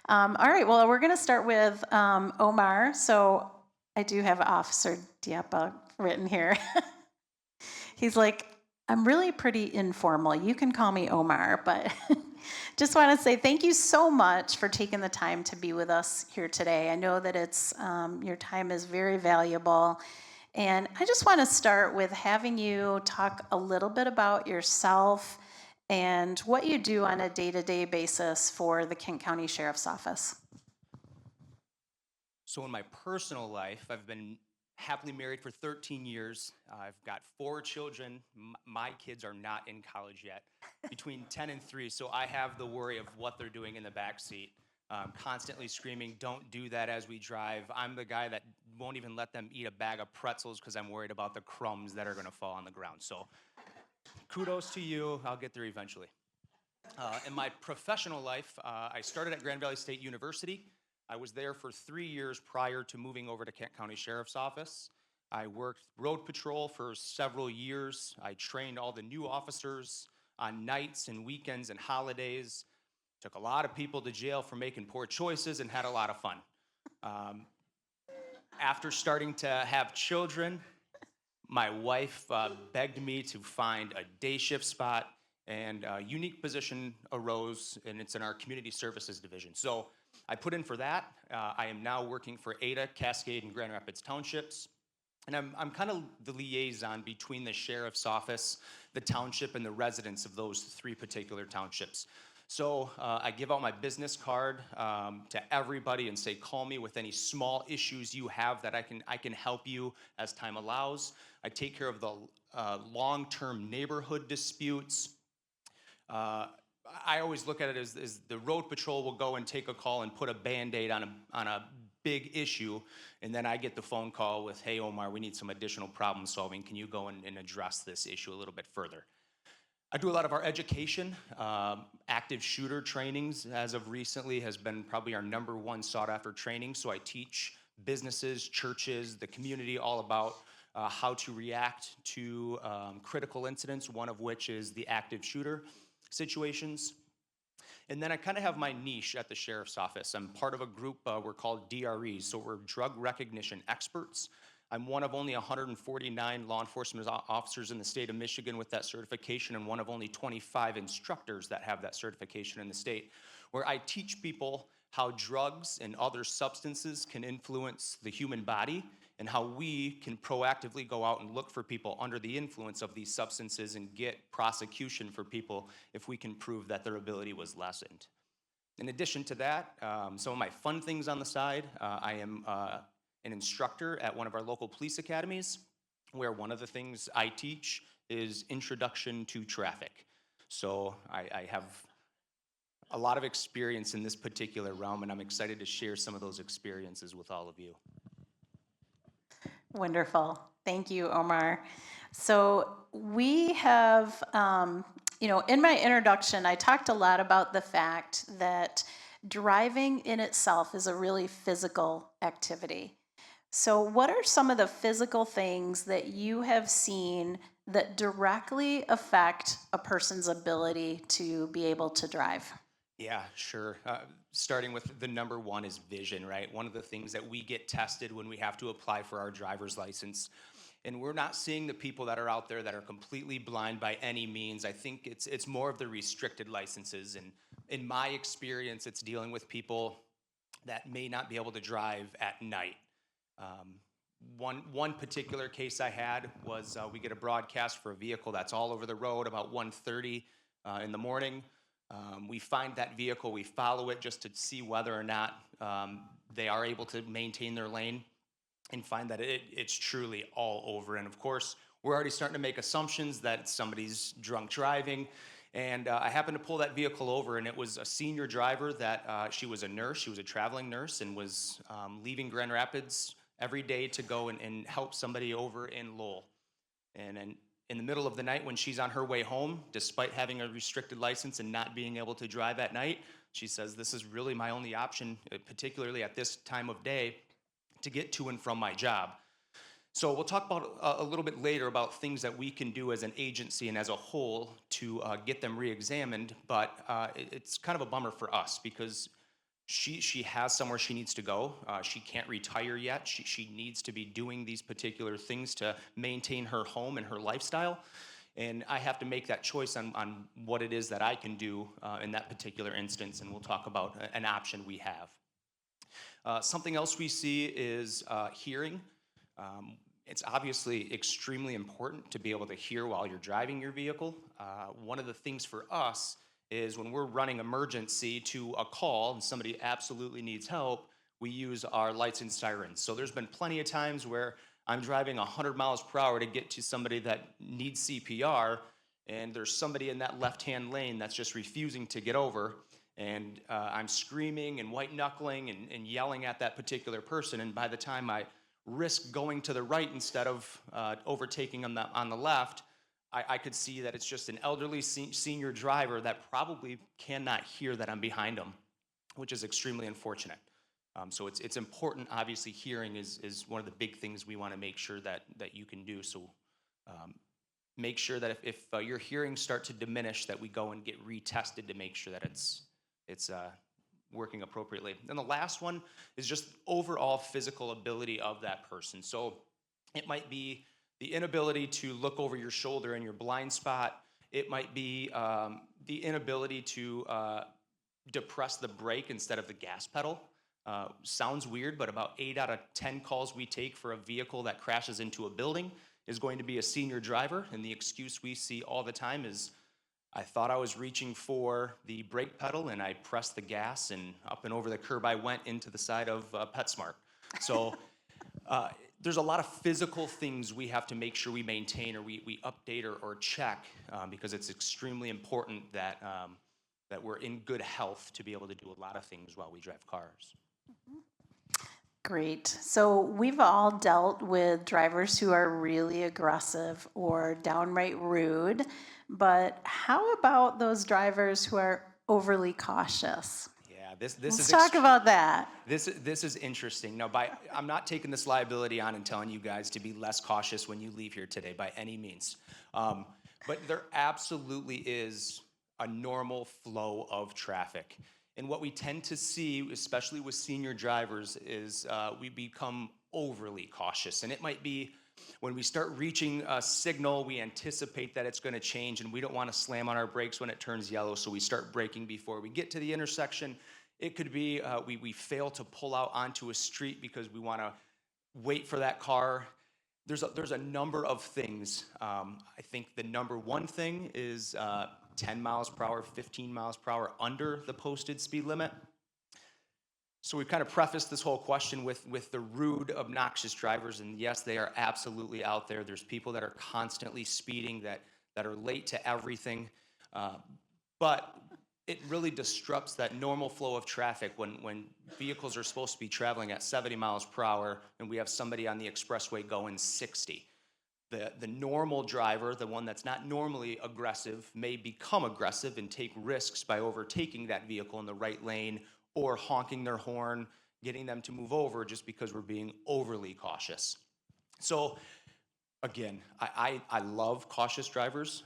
All right, well, we're going to start with Omar. So I do have Officer Dieppa written here. He's like, I'm really pretty informal. You can call me Omar, but just want to say thank you so much for taking the time to be with us here today. I know that your time is very valuable. And I just want to start with having you talk a little bit about yourself and what you do on a day to day basis for the Kent County Sheriff's Office. So in my personal life, I've been happily married for 13 years. I've got 4 children. My kids are not in college yet, between 10 and 3. So I have the worry of what they're doing in the back seat, constantly screaming, "Don't do that as we drive." I'm the guy that won't even let them eat a bag of pretzels because I'm worried about the crumbs that are going to fall on the ground. So kudos to you. I'll get there eventually. In my professional life, I started at Grand Valley State University. I was there for 3 years prior to moving over to Kent County Sheriff's Office. I worked road patrol for several years. I trained all the new officers on nights and weekends and holidays. Took a lot of people to jail for making poor choices and had a lot of fun. Um, After starting to have children, my wife begged me to find a day shift spot, and a unique position arose, and it's in our community services division. So I put in for that. I am now working for Ada, Cascade, and Grand Rapids Townships. And I'm kind of the liaison between the sheriff's office, the township, and the residents of those 3 particular townships. So I give out my business card to everybody and say, call me with any small issues you have that I can help you as time allows. I take care of the long-term neighborhood disputes. Uh, I always look at it as the road patrol will go and take a call and put a Band-Aid on a big issue, and then I get the phone call with, "Hey, Omar, we need some additional problem solving. Can you go and address this issue a little bit further?" I do a lot of our education. Active shooter trainings, as of recently, has been probably our #1 sought after training. So I teach businesses, churches, the community all about how to react to critical incidents, one of which is the active shooter situations. And then I kind of have my niche at the sheriff's office. I'm part of a group, we're called DREs, so we're drug recognition experts. I'm one of only 149 law enforcement officers in the state of Michigan with that certification, and one of only 25 instructors that have that certification in the state, where I teach people how drugs and other substances can influence the human body, and how we can proactively go out and look for people under the influence of these substances and get prosecution for people if we can prove that their ability was lessened. In addition to that, some of my fun things on the side, I am an instructor at one of our local police academies, where one of the things I teach is introduction to traffic. So I have a lot of experience in this particular realm, and I'm excited to share some of those experiences with all of you. Wonderful. Thank you, Omar. So we have, in my introduction, I talked a lot about the fact that driving in itself is a really physical activity. So, what are some of the physical things that you have seen that directly affect a person's ability to be able to drive? Yeah, sure. Starting with the #1 is vision, right? One of the things that we get tested when we have to apply for our driver's license. And we're not seeing the people that are out there that are completely blind by any means. I think it's more of the restricted licenses. And in my experience, it's dealing with people that may not be able to drive at night. Um, one particular case I had was we get a broadcast for a vehicle that's all over the road about 1:30 in the morning. We find that vehicle, we follow it just to see whether or not they are able to maintain their lane, and find that it's truly all over. And of course, we're already starting to make assumptions that somebody's drunk driving. And I happened to pull that vehicle over, and it was a senior driver that she was a nurse. She was a traveling nurse and was leaving Grand Rapids every day to go and help somebody over in Lowell. And in the middle of the night, when she's on her way home, despite having a restricted license and not being able to drive at night, she says, "This is really my only option, particularly at this time of day, to get to and from my job." So we'll talk about a little bit later about things that we can do as an agency and as a whole to get them re-examined. But it's kind of a bummer for us because she has somewhere she needs to go. She can't retire yet. She needs to be doing these particular things to maintain her home and her lifestyle. And I have to make that choice on what it is that I can do in that particular instance, and we'll talk about an option we have. Something else we see is hearing. It's obviously extremely important to be able to hear while you're driving your vehicle. One of the things for us is when we're running emergency to a call and somebody absolutely needs help, we use our lights and sirens. So there's been plenty of times where I'm driving 100 miles per hour to get to somebody that needs CPR, and there's somebody in that left-hand lane that's just refusing to get over, and I'm screaming and white-knuckling and yelling at that particular person, and by the time I risk going to the right instead of overtaking on the left, I could see that it's just an elderly senior driver that probably cannot hear that I'm behind them, which is extremely unfortunate. So it's important. Obviously, hearing is one of the big things we want to make sure that you can do. So make sure that if your hearing start to diminish, that we go and get retested to make sure that it's working appropriately. And the last one is just overall physical ability of that person. So it might be the inability to look over your shoulder in your blind spot. It might be the inability to depress the brake instead of the gas pedal. Sounds weird, but about 8 out of 10 calls we take for a vehicle that crashes into a building is going to be a senior driver. And the excuse we see all the time is, I thought I was reaching for the brake pedal and I pressed the gas and up and over the curb I went into the side of PetSmart. So there's a lot of physical things we have to make sure we maintain or we update or check because it's extremely important that we're in good health to be able to do a lot of things while we drive cars. Great. So we've all dealt with drivers who are really aggressive or downright rude, but how about those drivers who are overly cautious? Yeah, this Let's is talk about that. This is interesting. Now, I'm not taking this liability on and telling you guys to be less cautious when you leave here today by any means. But there absolutely is a normal flow of traffic. And what we tend to see, especially with senior drivers, is we become overly cautious. And it might be when we start reaching a signal, we anticipate that it's going to change, and we don't want to slam on our brakes when it turns yellow, so we start braking before we get to the intersection. It could be we fail to pull out onto a street because we want to wait for that car. There's a number of things. I think the number one thing is 10 miles per hour, 15 miles per hour under the posted speed limit. So we've kind of prefaced this whole question with the rude, obnoxious drivers, and yes, they are absolutely out there. There's people that are constantly speeding, that are late to everything, but it really disrupts that normal flow of traffic when vehicles are supposed to be traveling at 70 miles per hour and we have somebody on the expressway going 60. The normal driver, the one that's not normally aggressive, may become aggressive and take risks by overtaking that vehicle in the right lane or honking their horn, getting them to move over just because we're being overly cautious. So again, I love cautious drivers,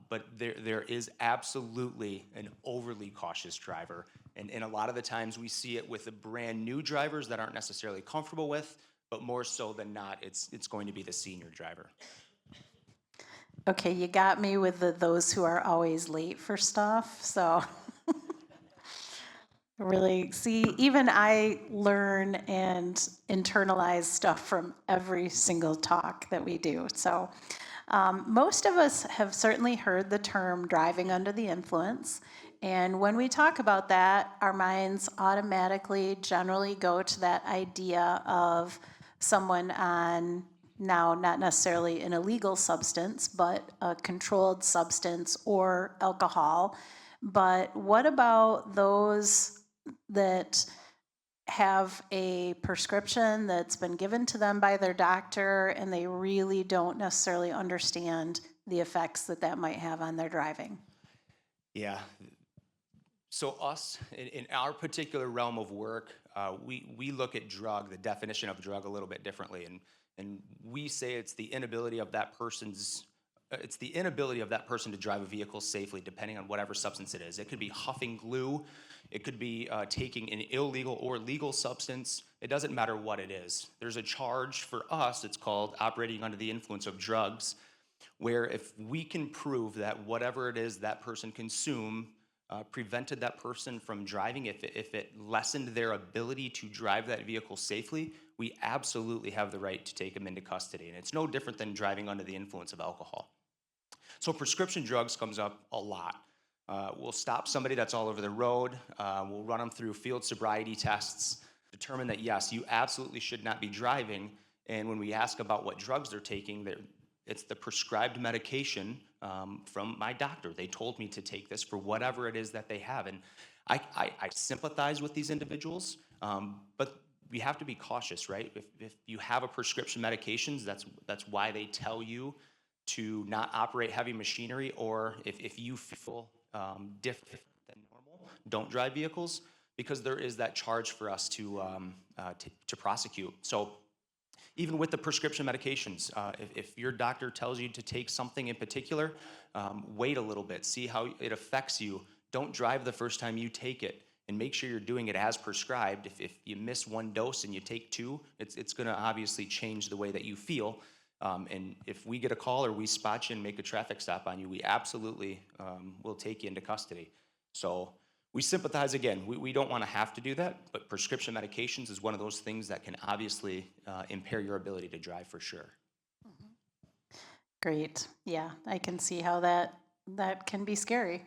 but there is absolutely an overly cautious driver. And a lot of the times we see it with the brand new drivers that aren't necessarily comfortable with, but more so than not, it's going to be the senior driver. Okay, you got me with those who are always late for stuff, so really, see, even I learn and internalize stuff from every single talk that we do. So most of us have certainly heard the term driving under the influence. And when we talk about that, our minds automatically generally go to that idea of someone on, now not necessarily an illegal substance, but a controlled substance or alcohol. But what about those that have a prescription that's been given to them by their doctor and they really don't necessarily understand the effects that might have on their driving? Yeah. So us, in our particular realm of work, we look at drug, the definition of drug, a little bit differently. And we say it's the inability of that person's it's the inability of that person to drive a vehicle safely, depending on whatever substance it is. It could be huffing glue, it could be taking an illegal or legal substance. It doesn't matter what it is. There's a charge for us, it's called operating under the influence of drugs, where if we can prove that whatever it is that person consumed prevented that person from driving, if it lessened their ability to drive that vehicle safely, we absolutely have the right to take them into custody. And it's no different than driving under the influence of alcohol. So prescription drugs comes up a lot. We'll stop somebody that's all over the road. We'll run them through field sobriety tests, determine that, yes, you absolutely should not be driving. And when we ask about what drugs they're taking, it's the prescribed medication from my doctor. They told me to take this for whatever it is that they have. And I sympathize with these individuals, but we have to be cautious, right? If you have a prescription medications, that's why they tell you to not operate heavy machinery, or if you feel different than normal, don't drive vehicles, because there is that charge for us to prosecute. So even with the prescription medications, if your doctor tells you to take something in particular, wait a little bit, see how it affects you. Don't drive the first time you take it, and make sure you're doing it as prescribed. If you miss one dose and you take two, it's going to obviously change the way that you feel. And if we get a call or we spot you and make a traffic stop on you, we absolutely will take you into custody. So we sympathize. Again, we don't want to have to do that, but prescription medications is one of those things that can obviously impair your ability to drive for sure. Great. Yeah, I can see how that can be scary.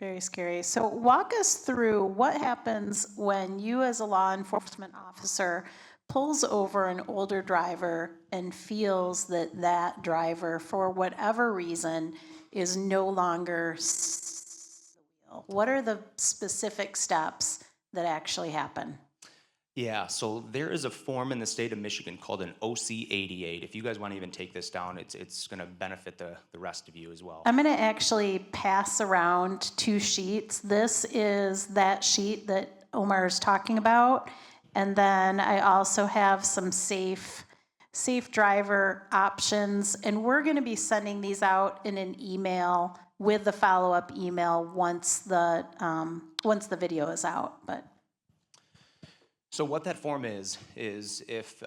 Very scary. So walk us through what happens when you as a law enforcement officer pulls over an older driver and feels that that driver, for whatever reason, is no longer what are the specific steps that actually happen? Yeah, so there is a form in the state of Michigan called an OC-88. If you guys want to even take this down, it's going to benefit the rest of you as well. I'm going to actually pass around 2 sheets. This is that sheet that Omar is talking about. And then I also have some safe driver options. And we're going to be sending these out in an email with the follow-up email once the video is out. But so what that form is if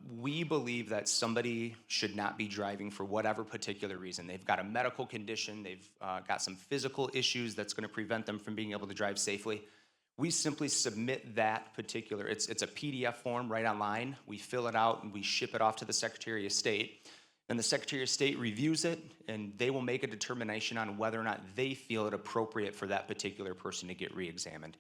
we believe that somebody should not be driving for whatever particular reason, they've got a medical condition, they've got some physical issues that's going to prevent them from being able to drive safely, we simply submit that particular, it's a PDF form right online. We fill it out and we ship it off to the Secretary of State. And the Secretary of State reviews it, and they will make a determination on whether or not they feel it appropriate for that particular person to get re-examined.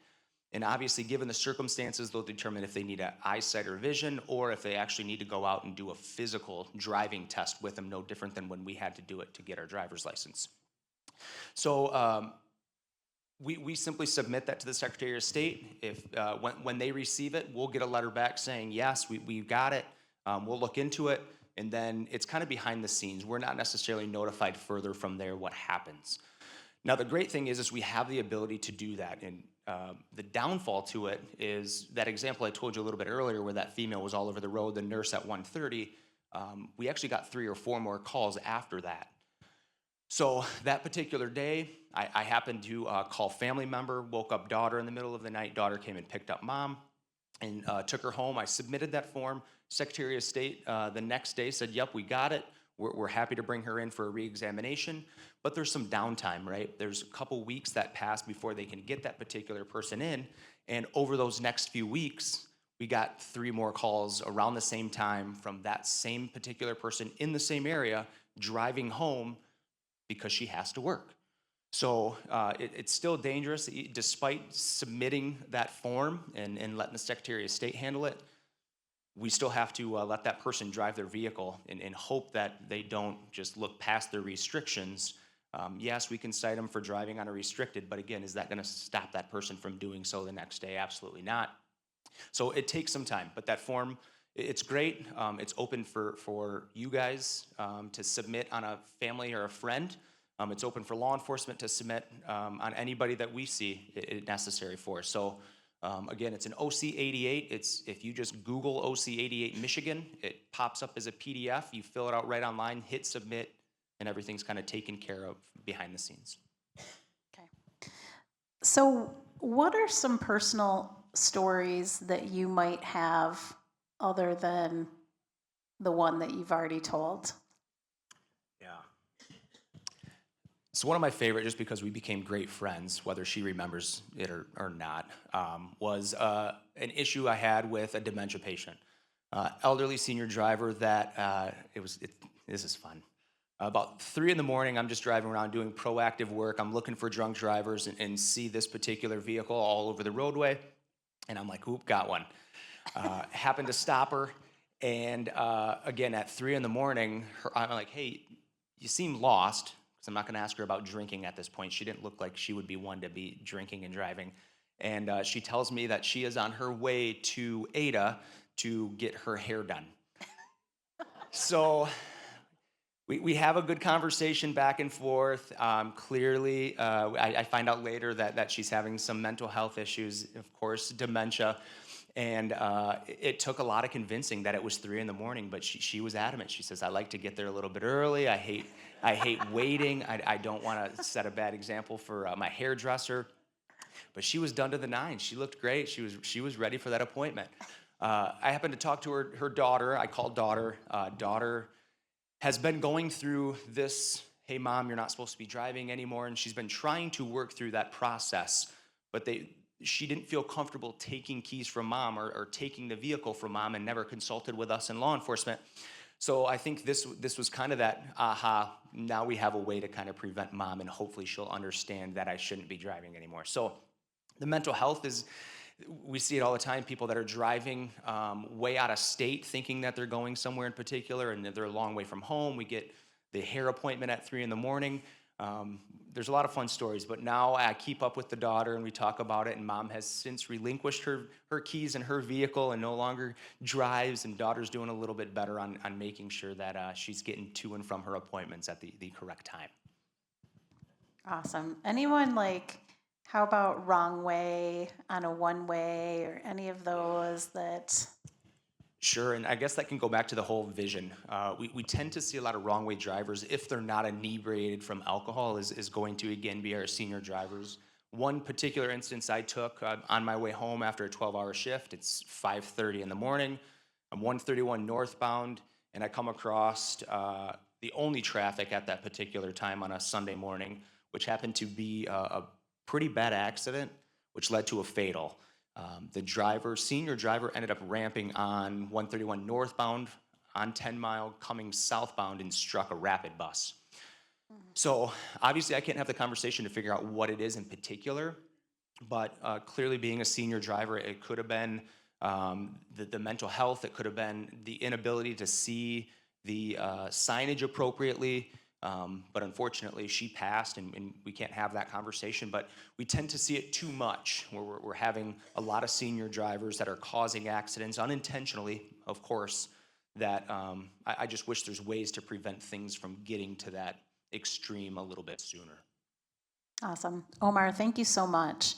And obviously, given the circumstances, they'll determine if they need an eyesight or vision, or if they actually need to go out and do a physical driving test with them, no different than when we had to do it to get our driver's license. So we simply submit that to the Secretary of State. If when they receive it, we'll get a letter back saying, yes, we got it, we'll look into it, and then it's kind of behind the scenes. We're not necessarily notified further from there what happens. Now, the great thing is we have the ability to do that, and the downfall to it is that example I told you a little bit earlier where that female was all over the road, the nurse at 1:30, we actually got 3 or 4 more calls after that. So that particular day, I happened to call family member, woke up daughter in the middle of the night. Daughter came and picked up mom and took her home. I submitted that form. Secretary of State the next day said, yep, we got it. We're happy to bring her in for a re-examination, but there's some downtime, right? There's a couple weeks that pass before they can get that particular person in, and over those next few weeks, we got 3 more calls around the same time from that same particular person in the same area driving home because she has to work. So it's still dangerous, despite submitting that form and letting the Secretary of State handle it. We still have to let that person drive their vehicle and hope that they don't just look past their restrictions. Yes, we can cite them for driving on a restricted, but again, is that going to stop that person from doing so the next day? Absolutely not. So it takes some time, but that form, it's great. It's open for you guys to submit on a family or a friend. It's open for law enforcement to submit on anybody that we see it necessary for. So again, it's an OC-88. If you just Google OC-88 Michigan, it pops up as a PDF. You fill it out right online, hit submit, and everything's kind of taken care of behind the scenes. Okay. So, what are some personal stories that you might have other than the one that you've already told? Yeah. So one of my favorite, just because we became great friends, whether she remembers it or not, was an issue I had with a dementia patient. Elderly senior driver that, this is fun. About 3 in the morning, I'm just driving around doing proactive work. I'm looking for drunk drivers and see this particular vehicle all over the roadway. And I'm like, oop, got one. Happened to stop her. And again, at 3 in the morning, I'm like, hey, you seem lost. Because I'm not going to ask her about drinking at this point. She didn't look like she would be one to be drinking and driving. And she tells me that she is on her way to Ada to get her hair done. So we have a good conversation back and forth. Clearly, I find out later that she's having some mental health issues, of course, dementia. And it took a lot of convincing that it was 3 in the morning, but she was adamant. She says, I like to get there a little bit early. I hate waiting. I don't want to set a bad example for my hairdresser. But she was done to the nines. She looked great. She was ready for that appointment. I happened to talk to her daughter. I called daughter. Daughter has been going through this, hey, Mom, you're not supposed to be driving anymore. And she's been trying to work through that process. But she didn't feel comfortable taking keys from Mom or taking the vehicle from Mom and never consulted with us in law enforcement. So I think this was kind of that, aha, now we have a way to kind of prevent Mom, and hopefully she'll understand that I shouldn't be driving anymore. So the mental health is, we see it all the time, people that are driving way out of state thinking that they're going somewhere in particular and they're a long way from home. We get the hair appointment at 3 in the morning. There's a lot of fun stories, but now I keep up with the daughter and we talk about it, and Mom has since relinquished her keys in her vehicle and no longer drives, and daughter's doing a little bit better on making sure that she's getting to and from her appointments at the correct time. Awesome. Anyone how about wrong way on a one-way or any of those that... Sure, and I guess that can go back to the whole vision. We tend to see a lot of wrong way drivers if they're not inebriated from alcohol is going to, again, be our senior drivers. One particular instance I took on my way home after a 12-hour shift, it's 5:30 in the morning. I'm 131 northbound, and I come across the only traffic at that particular time on a Sunday morning, which happened to be a pretty bad accident, which led to a fatal. The senior driver, ended up ramping on 131 northbound on 10 Mile, coming southbound, and struck a rapid bus. So obviously I can't have the conversation to figure out what it is in particular, but clearly being a senior driver, it could have been the mental health, it could have been the inability to see the signage appropriately. But unfortunately, she passed, and we can't have that conversation. But we tend to see it too much, where we're having a lot of senior drivers that are causing accidents unintentionally, of course, that I just wish there's ways to prevent things from getting to that extreme a little bit sooner. Awesome. Omar, thank you so much.